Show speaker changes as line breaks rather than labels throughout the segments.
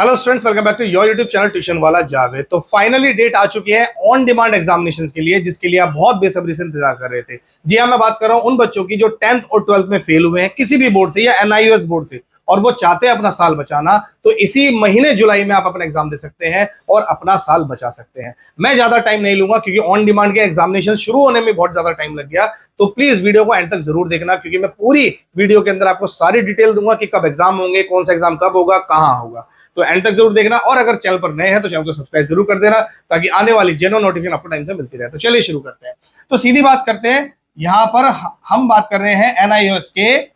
Hello students, welcome back to your YouTube channel tuition वाला जावेद। तो finally date आ चुकी है ऑन डिमांड एग्जामिनेशंस के लिए, जिसके लिए आप बहुत बेसब्री से इंतजार कर रहे थे। जी हाँ, मैं बात कर रहा हूं उन बच्चों की जो 10th और 12th में फेल हुए हैं किसी भी बोर्ड से या एनआईओएस बोर्ड से, और वो चाहते हैं अपना साल बचाना। तो इसी महीने जुलाई में आप अपना एग्जाम दे सकते हैं और अपना साल बचा सकते हैं। मैं ज्यादा टाइम नहीं लूंगा क्योंकि ऑन डिमांड के एग्जामिनेशन शुरू होने में बहुत ज्यादा टाइम लग गया। तो प्लीज वीडियो को एंड तक जरूर देखना, क्योंकि मैं पूरी वीडियो के अंदर आपको सारी डिटेल दूंगा कि कब एग्जाम होंगे, कौन सा एग्जाम कब होगा, कहां होगा। तो एंड तक जरूर देखना, और अगर चैनल पर नए हैं तो चैनल को सब्सक्राइब जरूर कर देना, ताकि आने वाली जेन्युइन नोटिफिकेशन आपको टाइम से मिलती रहे। तो चलिए शुरू करते हैं। तो सीधी बात करते हैं, यहां पर हम बात कर रहे हैं एनआईओएस के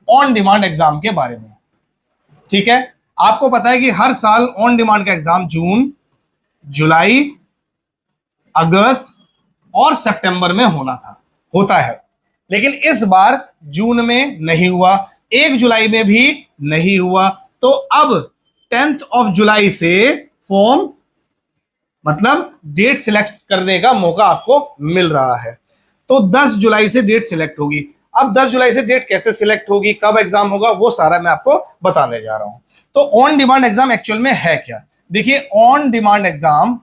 ऑन डिमांड एग्जाम के बारे में। ठीक है, आपको पता है कि हर साल ऑन डिमांड का एग्जाम जून, जुलाई, अगस्त और सितंबर में होता है। लेकिन इस बार जून में नहीं हुआ, 1 जुलाई में भी नहीं हुआ। तो अब 10th ऑफ जुलाई से फॉर्म मतलब डेट सिलेक्ट करने का मौका आपको मिल रहा है। तो 10 जुलाई से डेट सिलेक्ट होगी। अब 10 जुलाई से डेट कैसे सिलेक्ट होगी, कब एग्जाम होगा, वो सारा मैं आपको बताने जा रहा हूं। तो ऑन डिमांड एग्जाम एक्चुअल में है क्या? देखिए, ऑन डिमांड एग्जाम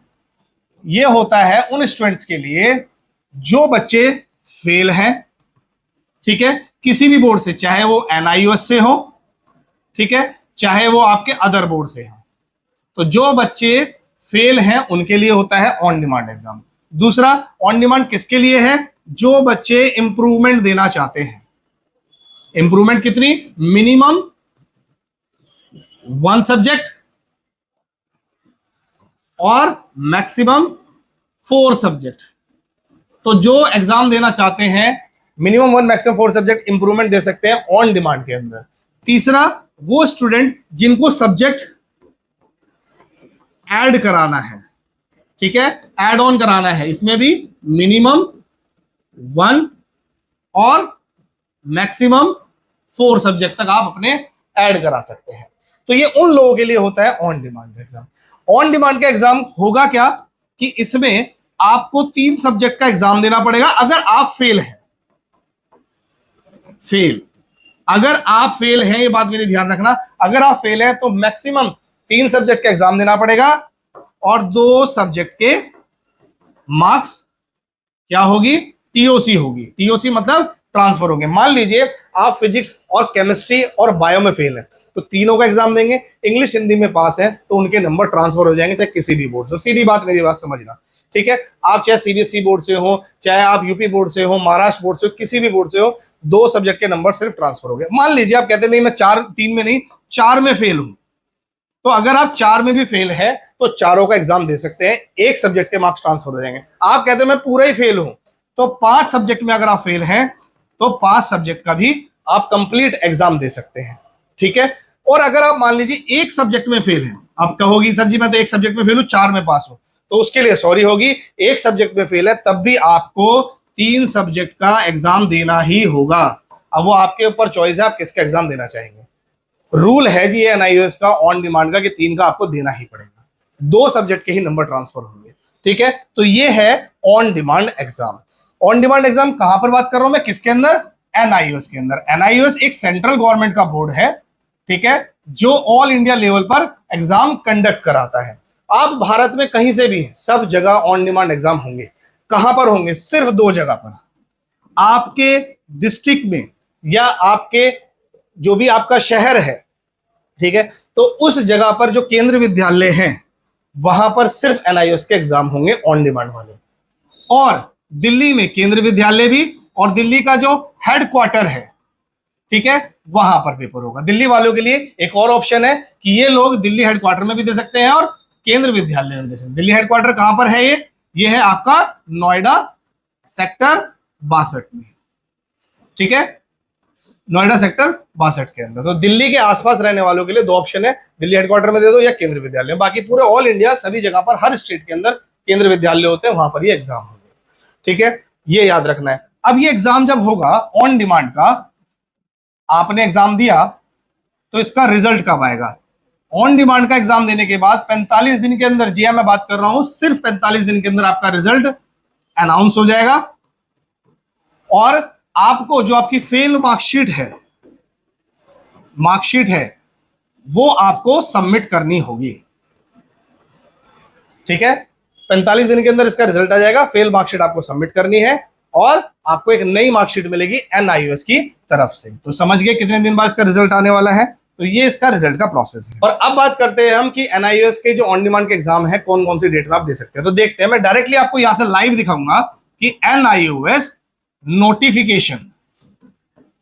ये होता है उन स्टूडेंट्स के लिए जो बच्चे फेल हैं, ठीक है, किसी भी बोर्ड से, चाहे वो एनआईओएस से हो, ठीक है, चाहे वो आपके अदर बोर्ड से हो। तो जो बच्चे फेल हैं उनके लिए होता है ऑन डिमांड एग्जाम। दूसरा, ऑन डिमांड किसके लिए है? जो बच्चे इंप्रूवमेंट देना चाहते हैं। इंप्रूवमेंट कितनी? मिनिमम 1 सब्जेक्ट और मैक्सिमम 4 सब्जेक्ट। तो जो एग्जाम देना चाहते हैं, मिनिमम 1 मैक्सिमम 4 सब्जेक्ट इंप्रूवमेंट दे सकते हैं ऑन डिमांड के अंदर। तीसरा, वो स्टूडेंट जिनको सब्जेक्ट ऐड कराना है, ठीक है, ऐड ऑन कराना है, इसमें भी मिनिमम 1 और मैक्सिमम 4 सब्जेक्ट तक आप अपने ऐड करा सकते हैं। तो ये उन लोगों के लिए होता है on demand exam. On demand का एग्जाम होगा क्या कि इसमें आपको 3 सब्जेक्ट का एग्जाम देना पड़ेगा अगर आप फेल हैं। अगर आप फेल हैं, ये बात मेरी ध्यान रखना, अगर आप फेल हैं तो मैक्सिमम 3 सब्जेक्ट का एग्जाम देना पड़ेगा और 2 सब्जेक्ट के मार्क्स क्या होगी? टीओसी होगी। टीओसी मतलब ट्रांसफर होंगे। मान लीजिए आप फिजिक्स और केमिस्ट्री और बायो में फेल हैं, तो तीनों का एग्जाम देंगे। इंग्लिश हिंदी में पास है तो उनके नंबर ट्रांसफर हो जाएंगे, चाहे किसी भी बोर्ड से। सीधी बात, मेरी बात समझना, ठीक है। आप चाहे सीबीएसई बोर्ड से हो, चाहे आप यूपी बोर्ड से हो, महाराष्ट्र बोर्ड से हो, किसी भी बोर्ड से हो, 2 सब्जेक्ट के नंबर सिर्फ ट्रांसफर हो गए। मान लीजिए आप कहते नहीं, मैं 3 में नहीं 4 में फेल हूं, तो अगर आप 4 में भी फेल है तो चारों का एग्जाम दे सकते हैं, 1 सब्जेक्ट के मार्क्स ट्रांसफर हो जाएंगे। आप कहते हैं मैं पूरा ही फेल हूं, तो 5 सब्जेक्ट में अगर आप फेल हैं तो 5 सब्जेक्ट का भी आप कंप्लीट एग्जाम दे सकते हैं, ठीक है। और अगर आप मान लीजिए 1 सब्जेक्ट में फेल हैं, आप कहोगी सर जी मैं तो 1 सब्जेक्ट में फेल हूं, 4 में पास हूं, तो उसके लिए सॉरी होगी। 1 सब्जेक्ट में फेल है तब भी आपको 3 सब्जेक्ट का एग्जाम देना ही होगा। अब वो आपके ऊपर चॉइस है, आप किसका एग्जाम देना चाहेंगे। रूल है जी एनआईओएस का ऑन डिमांड का कि 3 का आपको देना ही पड़ेगा, 2 सब्जेक्ट के ही नंबर ट्रांसफर होंगे, ठीक है। तो ये है on demand exam. On demand exam कहां पर बात कर रहा हूं मैं, किसके अंदर? एनआईओएस के अंदर। एनआईओएस एक सेंट्रल गवर्नमेंट का बोर्ड है, ठीक है, जो ऑल इंडिया लेवल पर एग्जाम कंडक्ट कराता है। आप भारत में कहीं से भी, सब जगह ऑन डिमांड एग्जाम होंगे। कहां पर होंगे? सिर्फ 2 जगह पर, आपके डिस्ट्रिक्ट में या आपके जो भी आपका शहर है, ठीक है, तो उस जगह पर जो केंद्र विद्यालय हैं वहां पर सिर्फ एनआईओएस के एग्जाम होंगे ऑन डिमांड वाले। और दिल्ली में केंद्र विद्यालय भी, और दिल्ली का जो हेडक्वार्टर है, ठीक है, वहां पर पेपर होगा। दिल्ली वालों के लिए एक और ऑप्शन है कि ये लोग दिल्ली हेडक्वार्टर में भी दे सकते हैं और केंद्र विद्यालय में भी दे सकते हैं। दिल्ली हेडक्वार्टर कहां पर है? ये है आपका नोएडा सेक्टर 62 में, ठीक है, नोएडा सेक्टर 62 के अंदर। तो दिल्ली के आसपास रहने वालों के लिए 2 ऑप्शन है, दिल्ली हेडक्वार्टर में दे दो या केंद्र विद्यालय में। बाकी पूरे ऑल इंडिया सभी जगह पर, हर स्टेट के अंदर केंद्र विद्यालय होते हैं, वहां पर ये एग्जाम होंगे, ठीक है, ये याद रखना है। अब ये एग्जाम जब होगा ऑन डिमांड का, आपने एग्जाम दिया तो इसका रिजल्ट कब आएगा? ऑन डिमांड का एग्जाम देने के बाद 45 दिन के अंदर, जी हां मैं बात कर रहा हूं सिर्फ 45 दिन के अंदर आपका रिजल्ट अनाउंस हो जाएगा। और आपको जो आपकी फेल मार्कशीट है वो आपको सबमिट करनी होगी। ठीक है, 45 दिन के अंदर इसका रिजल्ट आ जाएगा। फेल मार्कशीट आपको सबमिट करनी है और आपको एक नई मार्कशीट मिलेगी NIOS की तरफ से। तो समझ गए कितने दिन बाद इसका रिजल्ट आने वाला है। तो ये इसका रिजल्ट का प्रोसेस है। और अब बात करते हैं हम कि NIOS के जो ऑन डिमांड के एग्जाम है कौन कौन सी डेट में आप दे सकते हैं। तो देखते हैं, मैं डायरेक्टली आपको यहां से लाइव दिखाऊंगा कि NIOS नोटिफिकेशन,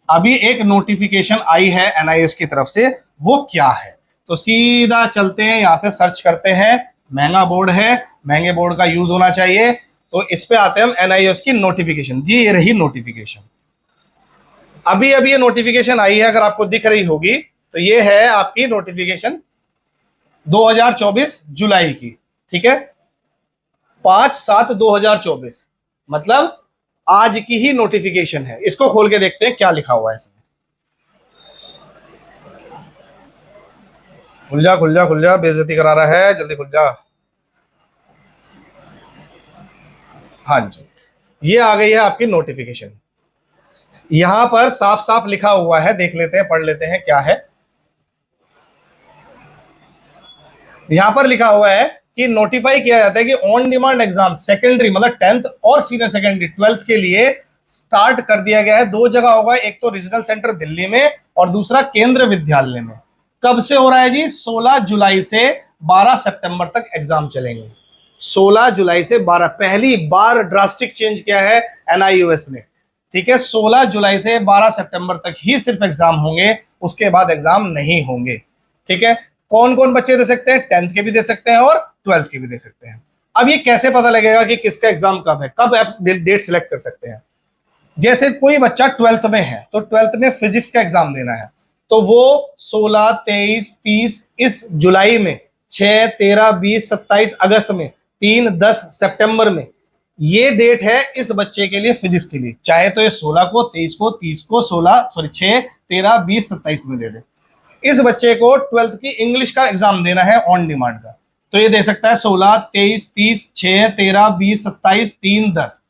अभी एक नोटिफिकेशन आई है NIOS की तरफ से, वो क्या है। तो सीधा चलते हैं, यहां से सर्च करते हैं, महंगा बोर्ड है, महंगे बोर्ड का यूज होना चाहिए। तो इस पे आते हैं हम NIOS की नोटिफिकेशन। जी ये रही नोटिफिकेशन, अभी अभी ये नोटिफिकेशन आई है, अगर आपको दिख रही होगी तो ये है आपकी नोटिफिकेशन 2024 जुलाई की। ठीक है, 5/7/2024, मतलब आज की ही नोटिफिकेशन है। इसको खोल के देखते हैं क्या लिखा हुआ है इसमें। खुल जा खुल जा खुल जा, बेइज्जती करा रहा है, जल्दी खुल जा। हाँ जी, ये आ गई है आपकी नोटिफिकेशन। यहां पर साफ साफ लिखा हुआ है, देख लेते हैं, पढ़ लेते हैं क्या है। यहां पर लिखा हुआ है कि नोटिफाई किया जाता है कि ऑन डिमांड एग्जाम सेकेंडरी मतलब 10th और सीनियर सेकेंडरी 12th के लिए स्टार्ट कर दिया गया है। दो जगह होगा, एक तो रीजनल सेंटर दिल्ली में और दूसरा केंद्र विद्यालय में। कब से हो रहा है जी? 16 जुलाई से 12 सितंबर तक एग्जाम चलेंगे। 16 जुलाई से 12, पहली बार ड्रास्टिक चेंज किया है NIOS ने। ठीक है, 16 जुलाई से 12 सितंबर तक ही सिर्फ एग्जाम होंगे, उसके बाद एग्जाम नहीं होंगे। ठीक है, कौन कौन बच्चे दे सकते हैं? 10th के भी दे सकते हैं और 12th के भी दे सकते हैं। अब ये कैसे पता लगेगा कि किसका एग्जाम कब है, कब आप डेट सिलेक्ट कर सकते हैं? जैसे कोई बच्चा 12th में है तो 12th में फिजिक्स का एग्जाम देना है, तो वो 16, 23, 30 इस जुलाई में, 6, 13, 20, 27 अगस्त में, 3, 10 सितंबर में, ये डेट है इस बच्चे के लिए फिजिक्स के लिए। चाहे तो ये 16 को, 23 को, 30 को, 6, 13, 20, 27 में दे दे। इस बच्चे को 12th की इंग्लिश का एग्जाम देना है ऑन डिमांड का, तो ये दे सकता है 16, 23, 30, 6, 13, 20, 27, 3, 10।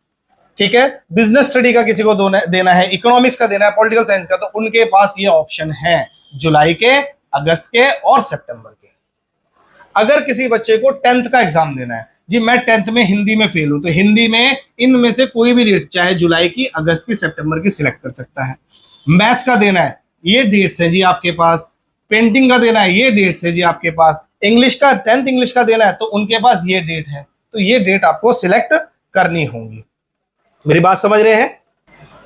ठीक है, बिजनेस स्टडी का किसी को देना है, इकोनॉमिक्स का देना है, पॉलिटिकल साइंस का, तो उनके पास ये ऑप्शन है जुलाई के, अगस्त के और सितंबर के। अगर किसी बच्चे को 10th का एग्जाम देना है, जी मैं 10th में हिंदी में फेल हूं, तो हिंदी में इनमें से कोई भी डेट, चाहे जुलाई की, अगस्त की, सितंबर की सिलेक्ट कर सकता है। मैथ्स का देना है, ये डेट्स है जी आपके पास। पेंटिंग का देना है, ये डेट्स है जी आपके पास। इंग्लिश का 10th इंग्लिश का देना है, तो उनके पास ये डेट है, तो ये डेट आपको सिलेक्ट करनी होगी। मेरी बात समझ रहे हैं?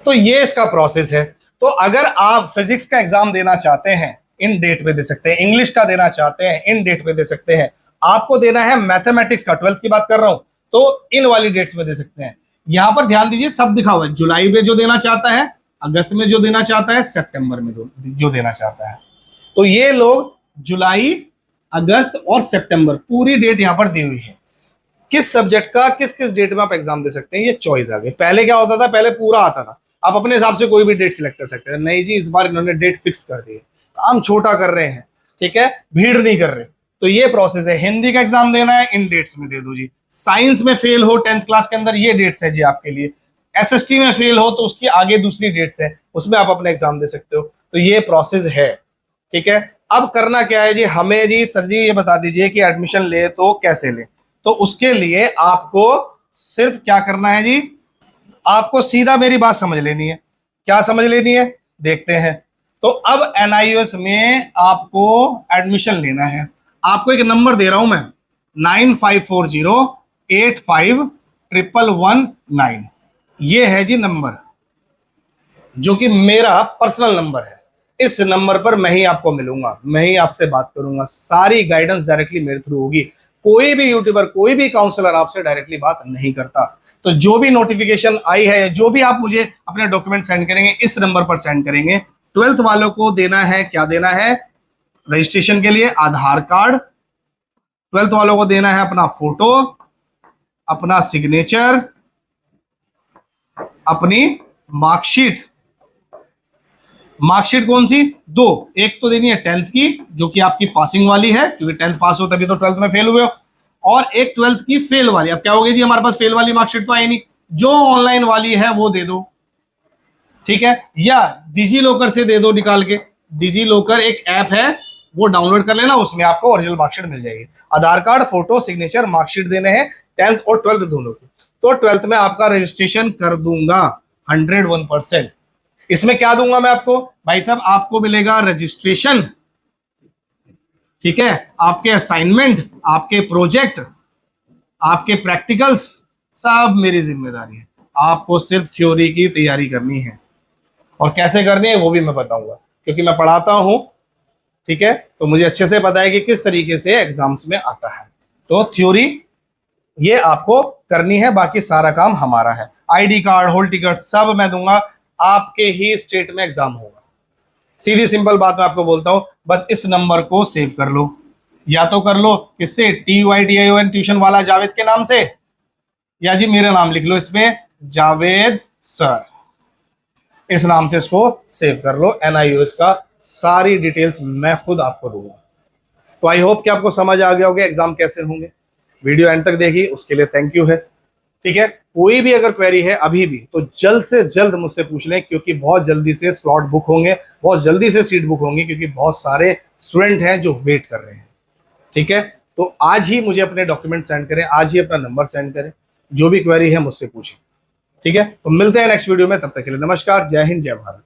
तो ये इसका प्रोसेस है। तो अगर आप फिजिक्स का एग्जाम देना चाहते हैं, इन डेट पे दे सकते हैं। इंग्लिश का देना चाहते हैं, इन डेट पे दे सकते हैं। आपको देना है मैथमेटिक्स का, 12th की बात कर रहा हूं, तो इन वाली डेट्स में दे सकते हैं। यहां पर ध्यान दीजिए, सब दिखा हुआ है, जुलाई में जो देना चाहता है, अगस्त में जो देना चाहता है, सितंबर में जो देना चाहता है। तो ये लोग जुलाई, अगस्त और सितंबर पूरी डेट यहां पर दी हुई है। किस सब्जेक्ट का किस किस डेट में आप एग्जाम दे सकते हैं, ये चॉइस आ गई। पहले क्या होता था? पहले पूरा आता था, आप अपने हिसाब से कोई भी डेट सिलेक्ट कर सकते थे। नहीं जी, इस बार इन्होंने डेट फिक्स कर दी है, काम छोटा कर रहे हैं। ठीक है, भीड़ नहीं कर रहे। तो ये प्रोसेस है। हिंदी का एग्जाम देना है, इन डेट्स में दे दो जी। साइंस में फेल हो 10th क्लास के अंदर, ये डेट्स है जी आपके लिए। SST में फेल हो तो उसकी आगे दूसरी डेट्स है, उसमें आप अपने एग्जाम दे सकते हो। तो ये प्रोसेस है। ठीक है, अब करना क्या है जी? हमें जी सर जी ये बता दीजिए कि एडमिशन ले तो कैसे ले। तो उसके लिए आपको सिर्फ क्या करना है जी? आपको सीधा मेरी बात समझ लेनी है। क्या समझ लेनी है? देखते हैं। तो अब NIOS में आपको एडमिशन लेना है। आपको एक नंबर दे रहा हूं मैं, 9540851119। ये है जी नंबर, जो कि मेरा पर्सनल नंबर है। इस नंबर पर मैं ही आपको मिलूंगा, मैं ही आपसे बात करूंगा। सारी गाइडेंस डायरेक्टली मेरे थ्रू होगी। कोई भी यूट्यूबर, कोई भी काउंसलर आपसे डायरेक्टली बात नहीं करता। तो जो भी नोटिफिकेशन आई है, जो भी आप मुझे अपने डॉक्यूमेंट सेंड करेंगे, इस नंबर पर सेंड करेंगे। 12th वालों को देना है, क्या देना है? रजिस्ट्रेशन के लिए आधार कार्ड। 12th वालों को देना है अपना फोटो, अपना सिग्नेचर, अपनी मार्कशीट। मार्कशीट कौन सी? दो, एक तो देनी है 10th की, जो कि आपकी पासिंग वाली है, क्योंकि 10th पास हो तभी तो 12th में फेल हुए हो, और एक 12th की फेल वाली। अब क्या होगी जी, हमारे पास फेल वाली मार्कशीट तो आई नहीं, जो ऑनलाइन वाली है वो दे दो। ठीक है, या डिजी लॉकर से दे दो निकाल के। डिजी लॉकर एक ऐप है, वो डाउनलोड कर लेना, उसमें आपको ओरिजिनल मार्कशीट मिल जाएगी। आधार कार्ड, फोटो, सिग्नेचर, मार्कशीट देने हैं 10th और 12th दोनों की। तो 12th में आपका रजिस्ट्रेशन कर दूंगा 101%। इसमें क्या दूंगा मैं आपको भाई साहब, आपको मिलेगा रजिस्ट्रेशन, ठीक है, आपके असाइनमेंट, आपके प्रोजेक्ट, आपके प्रैक्टिकल्स, सब मेरी जिम्मेदारी है। आपको सिर्फ थ्योरी की तैयारी करनी है, और कैसे करनी है वो भी मैं बताऊंगा, क्योंकि मैं पढ़ाता हूं, ठीक है, तो मुझे अच्छे से पता है कि किस तरीके से एग्जाम्स में आता है। तो थ्योरी ये आपको करनी है, बाकी सारा काम हमारा है। आईडी कार्ड, हॉल टिकट सब मैं दूंगा, आपके ही स्टेट में एग्जाम होगा। सीधी सिंपल बात मैं आपको बोलता हूं, बस इस नंबर को सेव कर लो, या तो कर लो किससे, TUITION ट्यूशन वाला जावेद के नाम से, या जी मेरा नाम लिख लो इसमें, जावेद सर, इस नाम से इसको सेव कर लो। NIOS का सारी डिटेल्स मैं खुद आपको दूंगा। तो आई होप कि आपको समझ आ गया होगा एग्जाम कैसे होंगे। वीडियो एंड तक देखी उसके लिए थैंक यू है, ठीक है। कोई भी अगर क्वेरी है अभी भी, तो जल्द से जल्द मुझसे पूछ लें, क्योंकि बहुत जल्दी से स्लॉट बुक होंगे, बहुत जल्दी से सीट बुक होंगी, क्योंकि बहुत सारे स्टूडेंट हैं जो वेट कर रहे हैं, ठीक है। तो आज ही मुझे अपने डॉक्यूमेंट सेंड करें, आज ही अपना नंबर सेंड करें, जो भी क्वेरी है मुझसे पूछें, ठीक है। तो मिलते हैं नेक्स्ट वीडियो में, तब तक के लिए नमस्कार, जय हिंद, जय भारत।